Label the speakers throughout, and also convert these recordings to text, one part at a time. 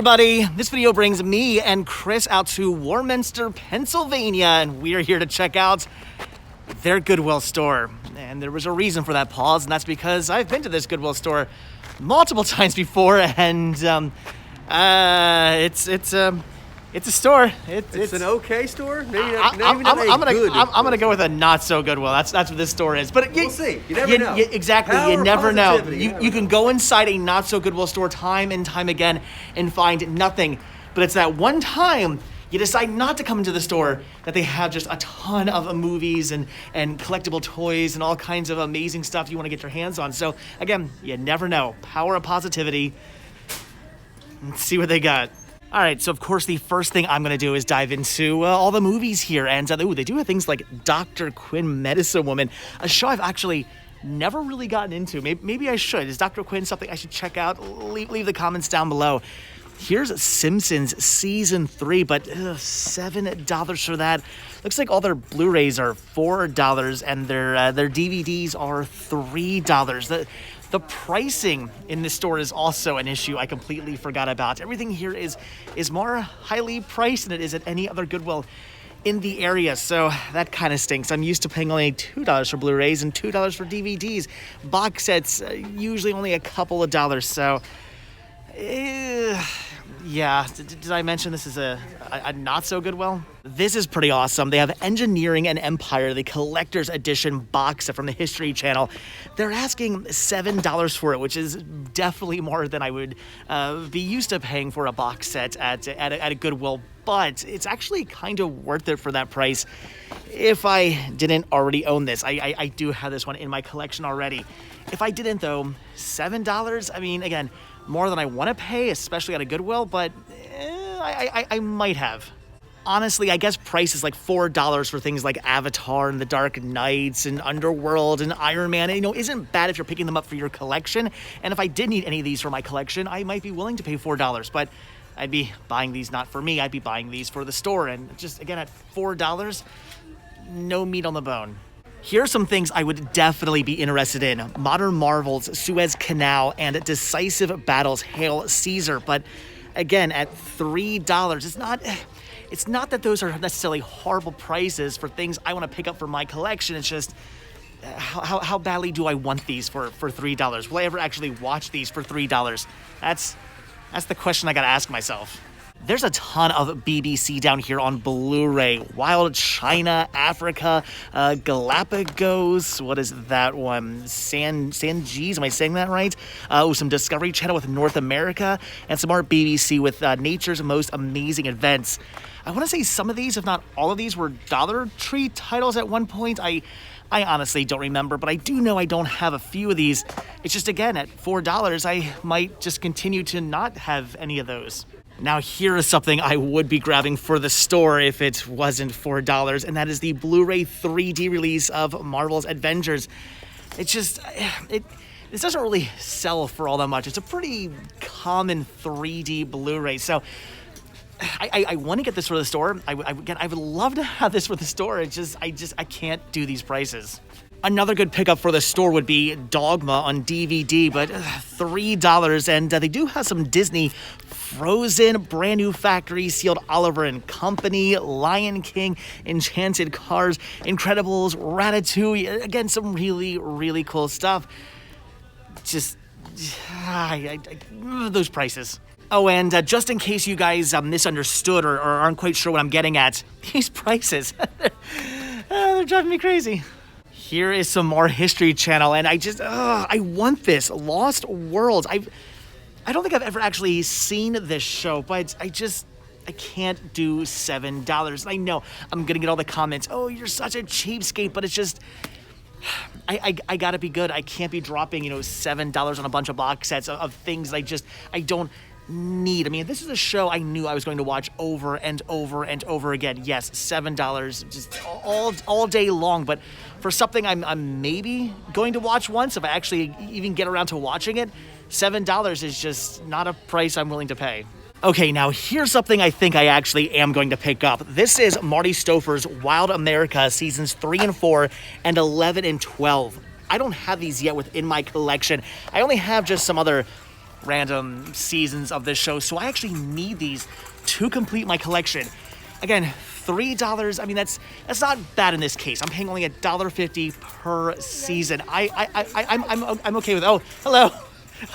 Speaker 1: everybody. This video brings me and Chris out to Warminster, Pennsylvania, and we are here to check out their Goodwill store. And there was a reason for that pause, and that's because I've been to this Goodwill store multiple times before, and it's a store.
Speaker 2: It's an okay store. Maybe
Speaker 1: I'm gonna go with a not-so-Goodwill. That's what this store is. But
Speaker 2: we'll see. You never know.
Speaker 1: Exactly.
Speaker 2: Power
Speaker 1: You never know.
Speaker 2: positivity.
Speaker 1: You can go inside a not-so-Goodwill store time and time again and find nothing. But it's that one time you decide not to come into the store that they have just a ton of movies and collectible toys and all kinds of amazing stuff you want to get your hands on. So again, you never know. Power of positivity. Let's see what they got. All right, so of course the first thing I'm going to do is dive into all the movies here. And they do have things like Dr. Quinn, Medicine Woman, a show I've actually never really gotten into. Maybe I should. Is Dr. Quinn something I should check out? Leave the comments down below. Here's Simpsons Season 3, but $7 for that. Looks like all their Blu-rays are $4 and their DVDs are $3. The pricing in this store is also an issue I completely forgot about. Everything here is more highly priced than it is at any other Goodwill in the area, so that kind of stinks. I'm used to paying only $2 for Blu-rays and $2 for DVDs. Box sets, usually only a couple of dollars, so... yeah, did I mention this is a not-so-Goodwill? This is pretty awesome. They have Engineering and Empire, the collector's edition box set from the History Channel. They're asking $7 for it, which is definitely more than I would be used to paying for a box set at a Goodwill, but it's actually kind of worth it for that price if I didn't already own this. I do have this one in my collection already. If I didn't, though, $7, I mean, again, more than I want to pay, especially at a Goodwill, but I might have. Honestly, I guess price is like $4 for things like Avatar and The Dark Knights and Underworld and Iron Man. Isn't bad if you're picking them up for your collection. And if I did need any of these for my collection, I might be willing to pay $4. But I'd be buying these not for me. I'd be buying these for the store. And just, again, at $4, no meat on the bone. Here are some things I would definitely be interested in. Modern Marvels, Suez Canal, and Decisive Battles, Hail Caesar. But again, at $3, it's not that those are necessarily horrible prices for things I want to pick up for my collection. It's just, how badly do I want these for $3? Will I ever actually watch these for $3? That's the question I got to ask myself. There's a ton of BBC down here on Blu-ray. Wild China, Africa, Galapagos. What is that one? Sanjee's, am I saying that right? Some Discovery Channel with North America, and some more BBC with Nature's Most Amazing Events. I want to say some of these, if not all of these, were Dollar Tree titles at one point. I honestly don't remember, but I do know I don't have a few of these. It's just, again, at $4, I might just continue to not have any of those. Now, here is something I would be grabbing for the store if it wasn't $4, and that is the Blu-ray 3D release of Marvel's Avengers. It's just, this doesn't really sell for all that much. It's a pretty common 3D Blu-ray, so I want to get this for the store. I would love to have this for the store. I can't do these prices. Another good pickup for the store would be Dogma on DVD, but $3, and they do have some Disney Frozen, Brand New Factory, Sealed Oliver and Company, Lion King, Enchanted Cars, Incredibles, Ratatouille. Again, some really, really cool stuff. Just, those prices. Oh, and just in case you guys misunderstood or aren't quite sure what I'm getting at, these prices, they're driving me crazy. Here is some more History Channel, and I want this. Lost Worlds. I don't think I've ever actually seen this show, but I can't do $7. I know I'm gonna get all the comments, oh, you're such a cheapskate, but it's just, I gotta be good. I can't be dropping, $7 on a bunch of box sets of things I don't need. I mean, this is a show I knew I was going to watch over and over and over again. Yes, $7 just all day long, but for something I'm maybe going to watch once, if I actually even get around to watching it, $7 is just not a price I'm willing to pay. Okay, now here's something I think I actually am going to pick up. This is Marty Stouffer's Wild America seasons 3 and 4 and 11 and 12. I don't have these yet within my collection. I only have just some other random seasons of this show, so I actually need these to complete my collection. Again, $3. I mean, that's not bad in this case. I'm paying only $1.50 per season. I'm okay with. Oh, hello.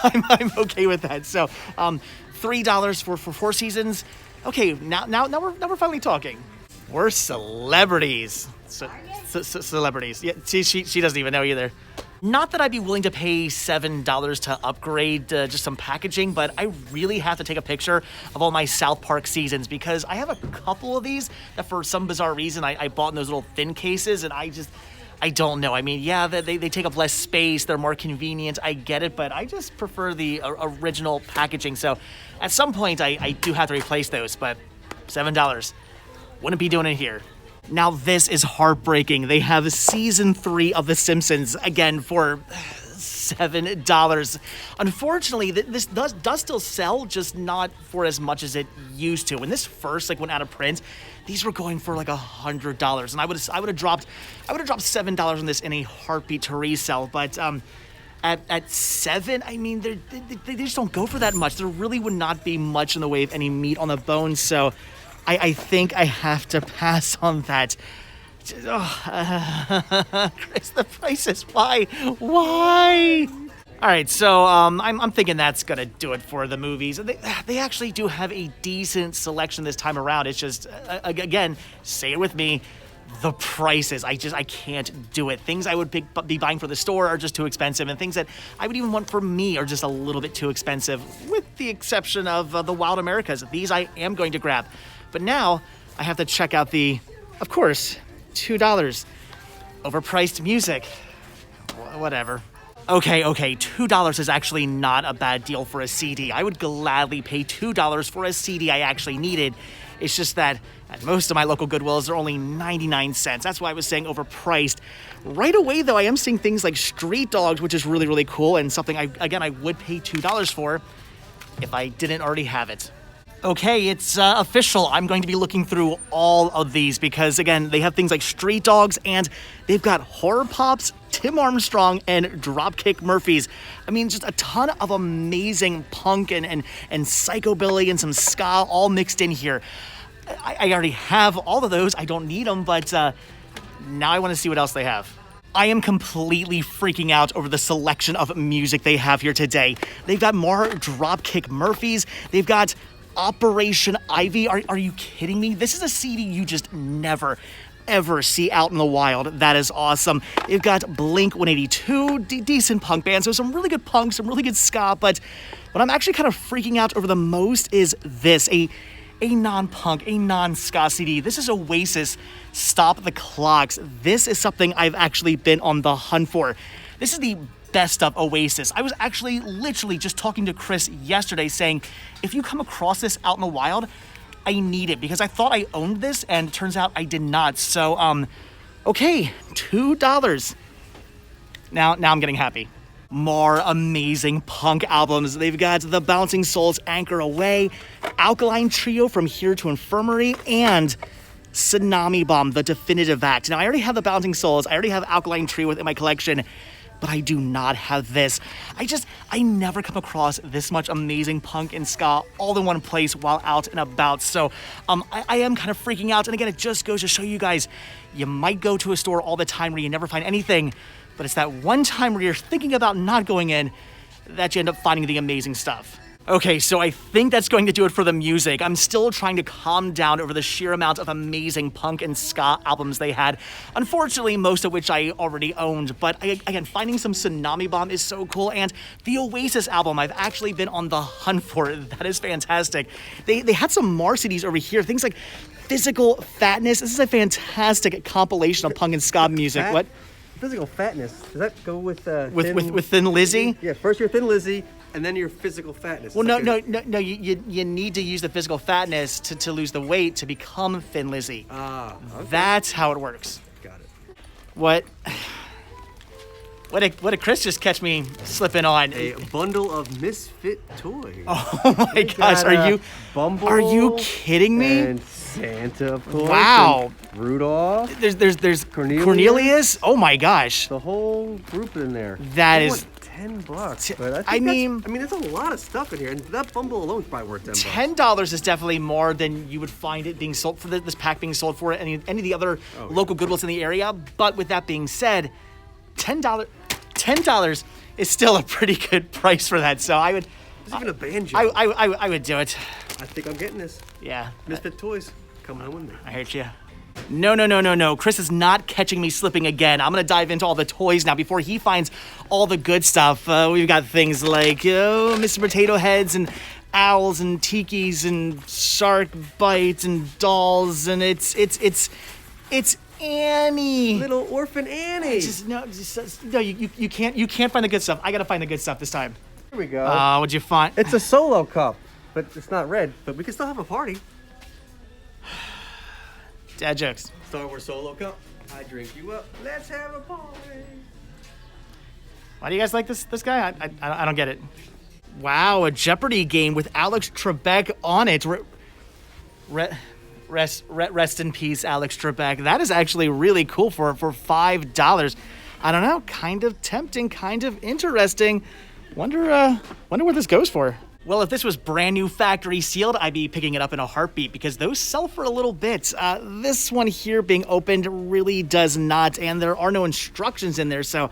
Speaker 1: I'm okay with that. So, $3 for 4 seasons. Okay, now we're finally talking. We're celebrities. Celebrities. Yeah, she doesn't even know either. Not that I'd be willing to pay $7 to upgrade just some packaging, but I really have to take a picture of all my South Park seasons because I have a couple of these that for some bizarre reason I bought in those little thin cases, and I don't know. I mean, yeah, they take up less space, they're more convenient, I get it, but I just prefer the original packaging. So at some point I do have to replace those, but $7. Wouldn't be doing it here. Now this is heartbreaking. They have season 3 of The Simpsons, again, for $7. Unfortunately, this does still sell, just not for as much as it used to. When this first went out of print, these were going for like $100, and I would have dropped $7 on this in a heartbeat to resell. But at 7, I mean, they just don't go for that much. There really would not be much in the way of any meat on the bone, so I think I have to pass on that. Chris, the prices. Why? All right, so I'm thinking that's gonna do it for the movies. They actually do have a decent selection this time around. It's just again, say it with me, the prices. I can't do it. Things I would be buying for the store are just too expensive, and things that I would even want for me are just a little bit too expensive, with the exception of the Wild Americas. These I am going to grab. But now I have to check out the, of course, $2 overpriced music. Whatever. Okay, $2 is actually not a bad deal for a CD. I would gladly pay $2 for a CD I actually needed. It's just that at most of my local Goodwills, they're only 99 cents. That's why I was saying overpriced. Right away, though, I am seeing things like Street Dogs, which is really, really cool, and something, I would pay $2 for if I didn't already have it. Okay, it's official. I'm going to be looking through all of these because, again, they have things like Street Dogs, and they've got Horror Pops, Tim Armstrong, and Dropkick Murphys. I mean, just a ton of amazing punk and psychobilly and some ska all mixed in here. I already have all of those. I don't need them, but now I want to see what else they have. I am completely freaking out over the selection of music they have here today. They've got more Dropkick Murphys. They've got Operation Ivy. Are you kidding me? This is a CD you just never, ever see out in the wild. That is awesome. They've got Blink 182, decent punk band. So some really good punk, some really good ska. But what I'm actually kind of freaking out over the most is this, a non-punk, a non-ska CD. This is Oasis, Stop the Clocks. This is something I've actually been on the hunt for. This is the best of Oasis. I was actually literally just talking to Chris yesterday saying, if you come across this out in the wild, I need it, because I thought I owned this and it turns out I did not. So, okay, $2. Now I'm getting happy. More amazing punk albums. They've got The Bouncing Souls' Anchor Away, Alkaline Trio, From Here to Infirmary, and Tsunami Bomb, The Definitive Act. Now, I already have The Bouncing Souls. I already have Alkaline Trio within my collection, but I do not have this. I never come across this much amazing punk and ska all in one place while out and about. So I am kind of freaking out. And again, it just goes to show you guys, you might go to a store all the time where you never find anything, but it's that one time where you're thinking about not going in that you end up finding the amazing stuff. Okay, so I think that's going to do it for the music. I'm still trying to calm down over the sheer amount of amazing punk and ska albums they had. Unfortunately, most of which I already owned. But again, finding some Tsunami Bomb is so cool. And the Oasis album, I've actually been on the hunt for. That is fantastic. They had some more CDs over here. Things like Physical Fatness. This is a fantastic compilation of punk and ska music. What?
Speaker 2: Physical Fatness. Does that go with
Speaker 1: Thin Lizzy?
Speaker 2: Yeah, first you're Thin Lizzy, and then your Physical Fatness.
Speaker 1: Well, no. You need to use the physical fatness to lose the weight to become Thin Lizzy.
Speaker 2: Okay.
Speaker 1: That's how it works.
Speaker 2: Got it.
Speaker 1: What did Chris just catch me slipping on?
Speaker 2: A bundle of misfit toys.
Speaker 1: Oh my gosh,
Speaker 2: Bumble,
Speaker 1: are you kidding me?
Speaker 2: And Santa, of course.
Speaker 1: Wow.
Speaker 2: Rudolph.
Speaker 1: There's Cornelius. Oh my gosh.
Speaker 2: The whole group in there.
Speaker 1: That is
Speaker 2: $10, but
Speaker 1: I mean,
Speaker 2: there's a lot of stuff in here, and that bundle alone is probably worth $10.
Speaker 1: $10 is definitely more than you would find it being sold for this pack being sold for any of the other local Goodwills in the area. But with that being said, $10 is still a pretty good price for that. So I would.
Speaker 2: There's even a banjo.
Speaker 1: I would do it.
Speaker 2: I think I'm getting this.
Speaker 1: Yeah.
Speaker 2: Misfit Toys, come on with me.
Speaker 1: I heard you. No. Chris is not catching me slipping again. I'm going to dive into all the toys now before he finds all the good stuff. We've got things like Mr. Potato Heads and owls and tikis and shark bites and dolls, and it's Annie.
Speaker 2: Little orphan Annie.
Speaker 1: No, you can't find the good stuff. I got to find the good stuff this time.
Speaker 2: Here we go.
Speaker 1: What'd you find?
Speaker 2: It's a solo cup, but it's not red, but we can still have a party.
Speaker 1: Dad jokes.
Speaker 2: Star Wars solo cup. I drink you up. Let's have a party.
Speaker 1: Why do you guys like this guy? I don't get it. Wow, a Jeopardy game with Alex Trebek on it. Rest in peace, Alex Trebek. That is actually really cool for $5. I don't know, kind of tempting, kind of interesting. Wonder what this goes for. Well, if this was brand new factory sealed, I'd be picking it up in a heartbeat because those sell for a little bit. This one here being opened really does not, and there are no instructions in there, so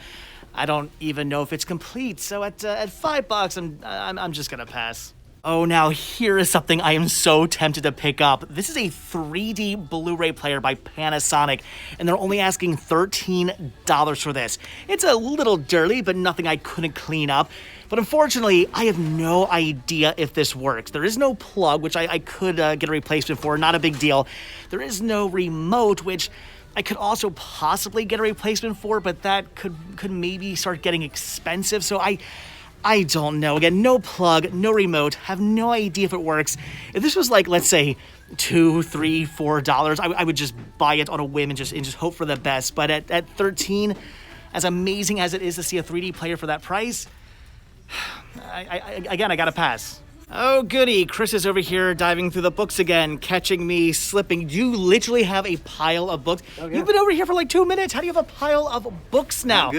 Speaker 1: I don't even know if it's complete. So at $5, I'm just gonna pass. Oh, now here is something I am so tempted to pick up. This is a 3D Blu-ray player by Panasonic, and they're only asking $13 for this. It's a little dirty, but nothing I couldn't clean up. But unfortunately, I have no idea if this works. There is no plug, which I could get a replacement for, not a big deal. There is no remote, which I could also possibly get a replacement for, but that could maybe start getting expensive. So I don't know. Again, no plug, no remote, have no idea if it works. If this was like, let's say, $2, $3, $4, I would just buy it on a whim and just hope for the best. But at 13, as amazing as it is to see a 3D player for that price, I gotta pass. Oh goody, Chris is over here diving through the books again, catching me slipping. You literally have a pile of books. Okay. You've been over here for like 2 minutes. How do you have a pile of books now?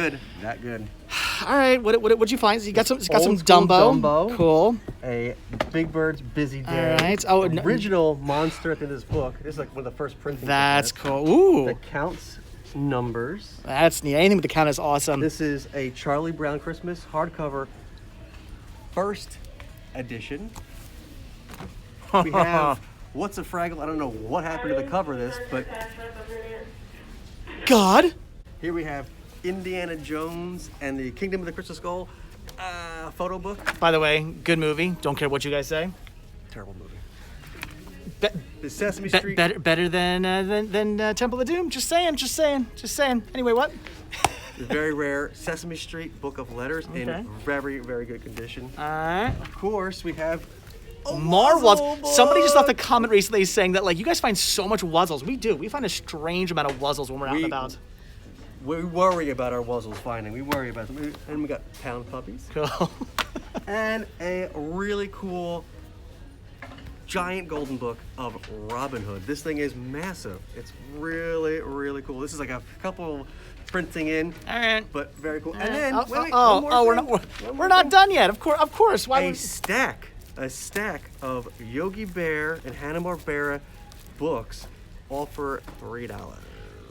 Speaker 2: That good.
Speaker 1: All right, what'd you find? So you got some Dumbo. Cool.
Speaker 2: A Big Bird's Busy Day.
Speaker 1: All right. Oh,
Speaker 2: original monster at the end of this book. This is like one of the first printings.
Speaker 1: That's cool. Ooh.
Speaker 2: That counts numbers.
Speaker 1: That's neat. Anything with the count is awesome.
Speaker 2: This is a Charlie Brown Christmas hardcover, first edition. We have What's a Fraggle? I don't know what happened to the cover of this, but
Speaker 1: God.
Speaker 2: Here we have Indiana Jones and the Kingdom of the Crystal Skull photo book.
Speaker 1: By the way, good movie. Don't care what you guys say.
Speaker 2: Terrible movie. The Sesame Street.
Speaker 1: Better than Temple of Doom. Just saying. Anyway, what?
Speaker 2: The very rare Sesame Street book of letters in very, very good condition.
Speaker 1: All right.
Speaker 2: Of course, we have
Speaker 1: more wuzzles. Somebody just left a comment recently saying that, like, you guys find so much wuzzles. We do. We find a strange amount of wuzzles when we're out and about.
Speaker 2: We worry about our wuzzles finding. We worry about them. And we got pound puppies.
Speaker 1: Cool.
Speaker 2: And a really cool giant golden book of Robin Hood. This thing is massive. It's really, really cool. This is like a couple printing in,
Speaker 1: all right,
Speaker 2: but very cool. And then
Speaker 1: we're not done yet. Of course. Why?
Speaker 2: A stack of Yogi Bear and Hanna-Barbera books, all for $3.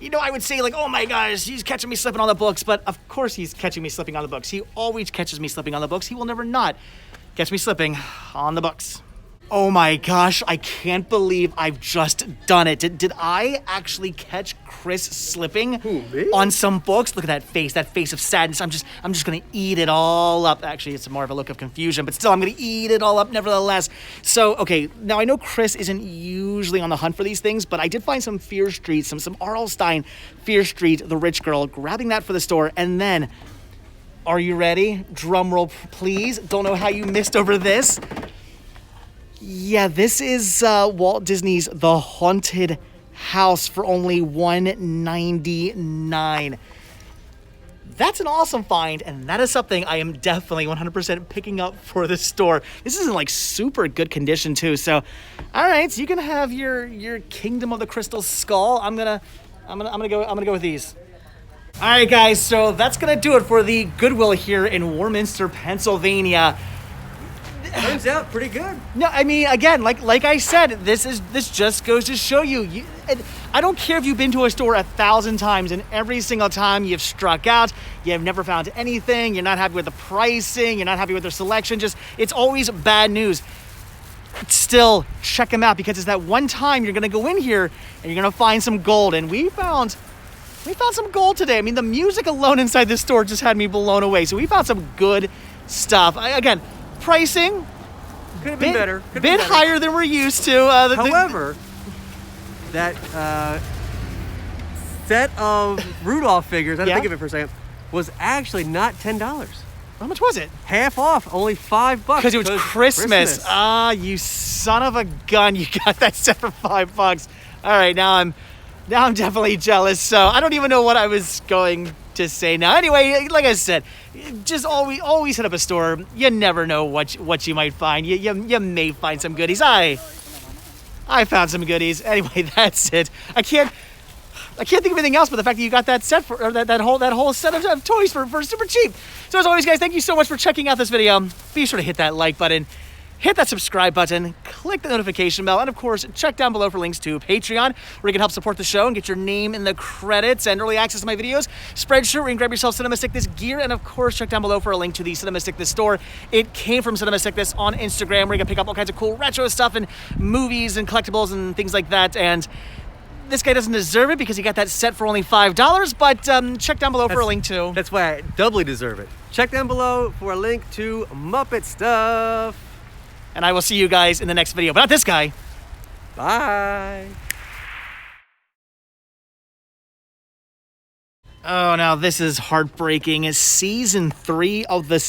Speaker 1: You know, I would say, like, oh my gosh, he's catching me slipping on the books, but of course he's catching me slipping on the books. He always catches me slipping on the books. He will never not catch me slipping on the books. Oh my gosh, I can't believe I've just done it. Did I actually catch Chris slipping on some books? Look at that face of sadness. I'm just gonna eat it all up. Actually, it's more of a look of confusion, but still, I'm gonna eat it all up nevertheless. So, okay, now I know Chris isn't usually on the hunt for these things, but I did find some Fear Street, some R.L. Stine, Fear Street, The Rich Girl, grabbing that for the store, and then, are you ready? Drum roll, please. Don't know how you missed over this. Yeah, this is Walt Disney's The Haunted House for only $1.99. That's an awesome find, and that is something I am definitely 100% picking up for the store. This is in like super good condition too. So, all right, so you can have your Kingdom of the Crystal Skull. I'm gonna go with these. All right, guys, so that's gonna do it for the Goodwill here in Warminster, Pennsylvania.
Speaker 2: Turns out pretty good.
Speaker 1: No, I mean, again, like I said, this just goes to show you, I don't care if you've been to a store 1,000 times and every single time you've struck out, you've never found anything, you're not happy with the pricing, you're not happy with their selection, it's always bad news. Still, check them out because it's that one time you're gonna go in here and you're gonna find some gold, and we found some gold today. I mean, the music alone inside this store just had me blown away. So we found some good stuff. Again, pricing
Speaker 2: could have been better.
Speaker 1: Bit higher than we're used to.
Speaker 2: However, that set of Rudolph figures, I had to think of it for a second, was actually not $10.
Speaker 1: How much was it?
Speaker 2: Half off, only $5.
Speaker 1: Because it was Christmas. Ah, you son of a gun! You got that set for $5. All right, now I'm definitely jealous. So I don't even know what I was going to say now. Anyway, like I said, just always hit up a store. You never know what you might find. You may find some goodies. I found some goodies. Anyway, that's it. I can't think of anything else but the fact that you got that set for or that whole set of toys for super cheap. So as always, guys, thank you so much for checking out this video. Be sure to hit that like button, hit that subscribe button, click the notification bell, and of course, check down below for links to Patreon, where you can help support the show and get your name in the credits and early access to my videos. Spreadshirt, where you can grab yourself Cinema Sickness gear, and of course, check down below for a link to the Cinema Sickness store. It came from Cinema Sickness on Instagram, where you can pick up all kinds of cool retro stuff and movies and collectibles and things like that. And this guy doesn't deserve it because he got that set for only $5, but check down below for a link to.
Speaker 2: That's why I doubly deserve it. Check down below for a link to Muppet stuff.
Speaker 1: And I will see you guys in the next video, but not this guy.
Speaker 2: Bye.
Speaker 1: Oh, now this is heartbreaking. Season 3 of The